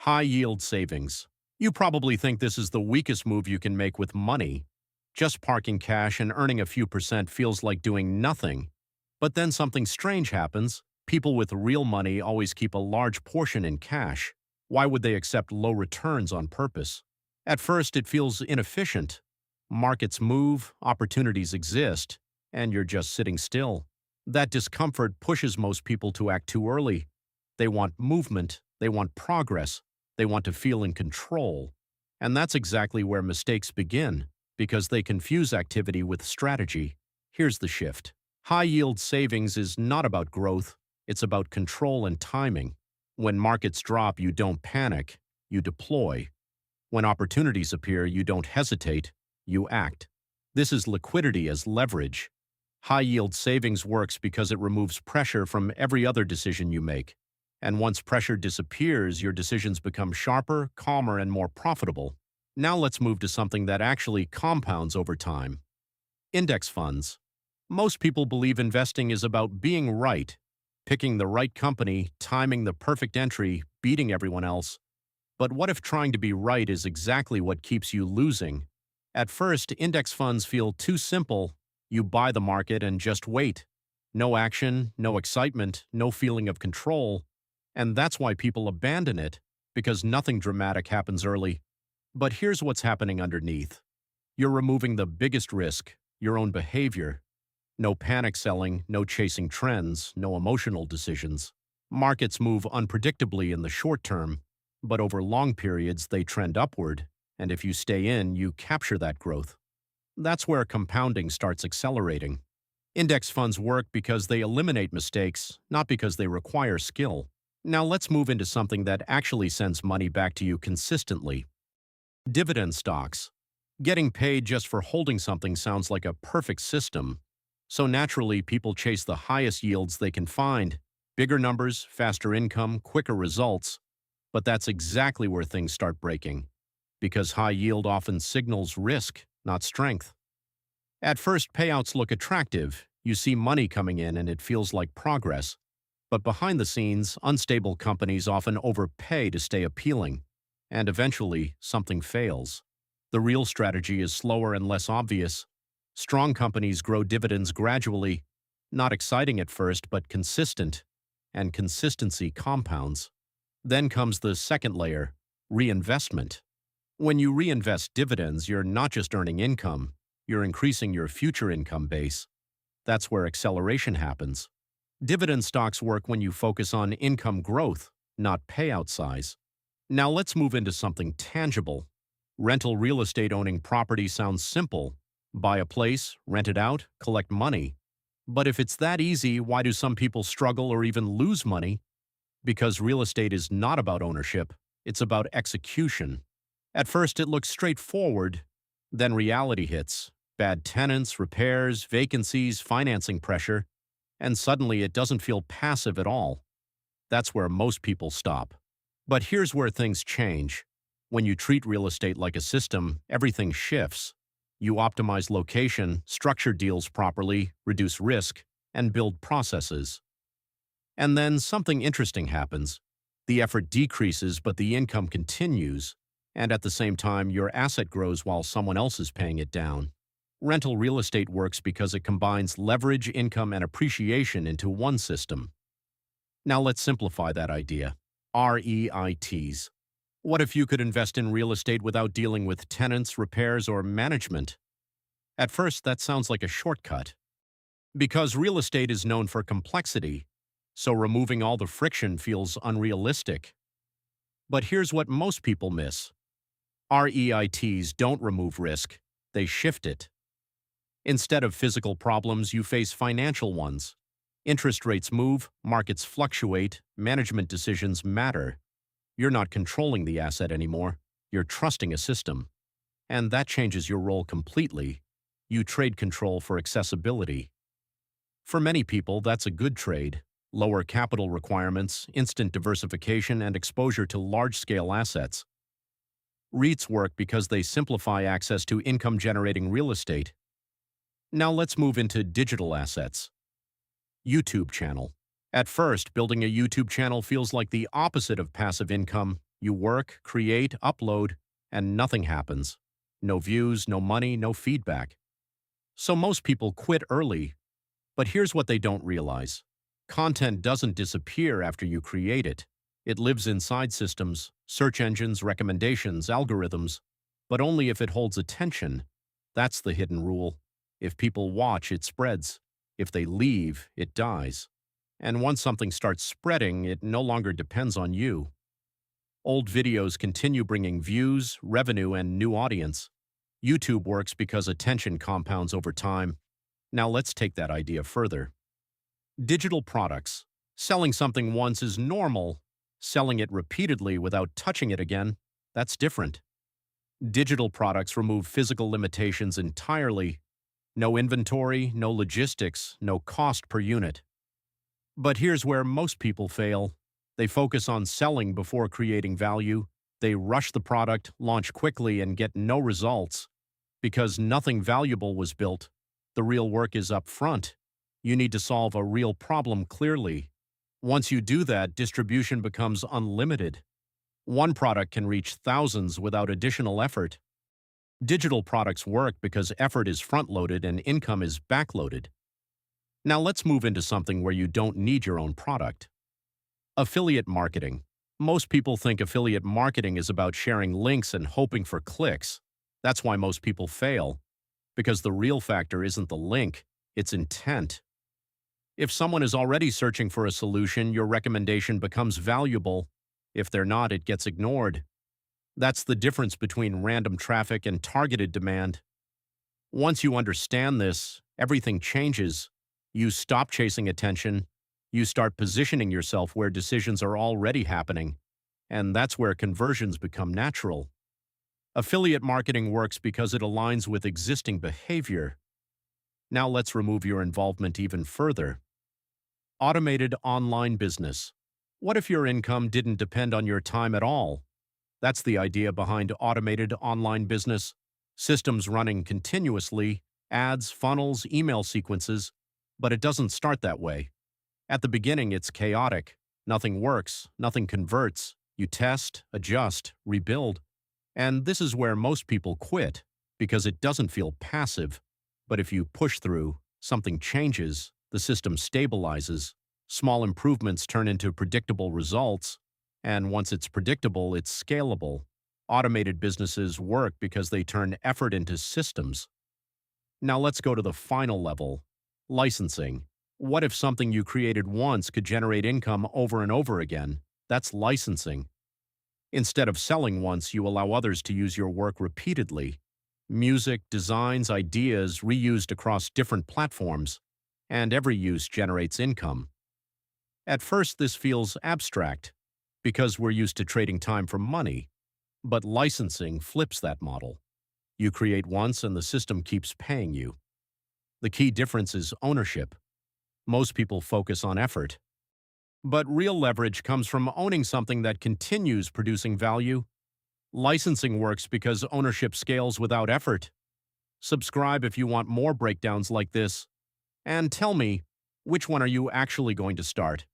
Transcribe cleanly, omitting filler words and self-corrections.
High-yield savings. You probably think this is the weakest move you can make with money. Just parking cash and earning a few percent feels like doing nothing. But then something strange happens. People with real money always keep a large portion in cash. Why would they accept low returns on purpose? At first, it feels inefficient. Markets move, opportunities exist, and you're just sitting still. That discomfort pushes most people to act too early. They want movement, they want progress, they want to feel in control. And that's exactly where mistakes begin, because they confuse activity with strategy. Here's the shift. High-yield savings is not about growth, it's about control and timing. When markets drop, you don't panic, you deploy. When opportunities appear, you don't hesitate, you act. This is liquidity as leverage. High-yield savings works because it removes pressure from every other decision you make. And once pressure disappears, your decisions become sharper, calmer, and more profitable. Now let's move to something that actually compounds over time. Index funds. Most people believe investing is about being right, picking the right company, timing the perfect entry, beating everyone else. But what if trying to be right is exactly what keeps you losing? At first, index funds feel too simple. You buy the market and just wait. No action, no excitement, no feeling of control. And that's why people abandon it, because nothing dramatic happens early. But here's what's happening underneath. You're removing the biggest risk, your own behavior. No panic selling, no chasing trends, no emotional decisions. Markets move unpredictably in the short term, but over long periods they trend upward, and if you stay in, you capture that growth. That's where compounding starts accelerating. Index funds work because they eliminate mistakes, not because they require skill. Now let's move into something that actually sends money back to you consistently. Dividend stocks. Getting paid just for holding something sounds like a perfect system. So naturally, people chase the highest yields they can find. Bigger numbers, faster income, quicker results. But that's exactly where things start breaking. Because high yield often signals risk, not strength. At first, payouts look attractive. You see money coming in and it feels like progress. But behind the scenes, unstable companies often overpay to stay appealing. And eventually, something fails. The real strategy is slower and less obvious. Strong companies grow dividends gradually, not exciting at first, but consistent. And consistency compounds. Then comes the second layer, reinvestment. When you reinvest dividends, you're not just earning income, you're increasing your future income base. That's where acceleration happens. Dividend stocks work when you focus on income growth, not payout size. Now let's move into something tangible. Rental real estate. Owning property sounds simple. Buy a place, rent it out, collect money. But if it's that easy, why do some people struggle or even lose money? Because real estate is not about ownership, it's about execution. At first it looks straightforward, then reality hits. Bad tenants, repairs, vacancies, financing pressure, and suddenly it doesn't feel passive at all. That's where most people stop. But here's where things change. When you treat real estate like a system, everything shifts. You optimize location, structure deals properly, reduce risk, and build processes. And then something interesting happens. The effort decreases, but the income continues, and at the same time, your asset grows while someone else is paying it down. Rental real estate works because it combines leverage, income, and appreciation into one system. Now let's simplify that idea. REITs. What if you could invest in real estate without dealing with tenants, repairs, or management? At first, that sounds like a shortcut. Because real estate is known for complexity, so removing all the friction feels unrealistic. But here's what most people miss. REITs don't remove risk, they shift it. Instead of physical problems, you face financial ones. Interest rates move, markets fluctuate, management decisions matter. You're not controlling the asset anymore, you're trusting a system. And that changes your role completely. You trade control for accessibility. For many people, that's a good trade. Lower capital requirements, instant diversification, and exposure to large-scale assets. REITs work because they simplify access to income-generating real estate. Now let's move into digital assets. YouTube channel. At first, building a YouTube channel feels like the opposite of passive income. You work, create, upload, and nothing happens. No views, no money, no feedback. So most people quit early, but here's what they don't realize. Content doesn't disappear after you create it. It lives inside systems, search engines, recommendations, algorithms, but only if it holds attention. That's the hidden rule. If people watch, it spreads. If they leave, it dies. And once something starts spreading, it no longer depends on you. Old videos continue bringing views, revenue, and new audience. YouTube works because attention compounds over time. Now let's take that idea further. Digital products. Selling something once is normal. Selling it repeatedly without touching it again, that's different. Digital products remove physical limitations entirely. No inventory, no logistics, no cost per unit. But here's where most people fail. They focus on selling before creating value. They rush the product, launch quickly, and get no results. Because nothing valuable was built. The real work is up front. You need to solve a real problem clearly. Once you do that, distribution becomes unlimited. One product can reach thousands without additional effort. Digital products work because effort is front-loaded and income is back-loaded. Now let's move into something where you don't need your own product. Affiliate marketing. Most people think affiliate marketing is about sharing links and hoping for clicks. That's why most people fail. Because the real factor isn't the link, it's intent. If someone is already searching for a solution, your recommendation becomes valuable. If they're not, it gets ignored. That's the difference between random traffic and targeted demand. Once you understand this, everything changes. You stop chasing attention. You start positioning yourself where decisions are already happening. And that's where conversions become natural. Affiliate marketing works because it aligns with existing behavior. Now let's remove your involvement even further. Automated online business. What if your income didn't depend on your time at all? That's the idea behind automated online business. Systems running continuously, ads, funnels, email sequences, but it doesn't start that way. At the beginning, it's chaotic. Nothing works, nothing converts. You test, adjust, rebuild. And this is where most people quit, because it doesn't feel passive. But if you push through, something changes, the system stabilizes, small improvements turn into predictable results, and once it's predictable, it's scalable. Automated businesses work because they turn effort into systems. Now let's go to the final level, licensing. What if something you created once could generate income over and over again? That's licensing. Instead of selling once, you allow others to use your work repeatedly. Music, designs, ideas reused across different platforms, and every use generates income. At first, this feels abstract, because we're used to trading time for money. But licensing flips that model. You create once and the system keeps paying you. The key difference is ownership. Most people focus on effort. But real leverage comes from owning something that continues producing value. Licensing works because ownership scales without effort. Subscribe if you want more breakdowns like this. And tell me, which one are you actually going to start?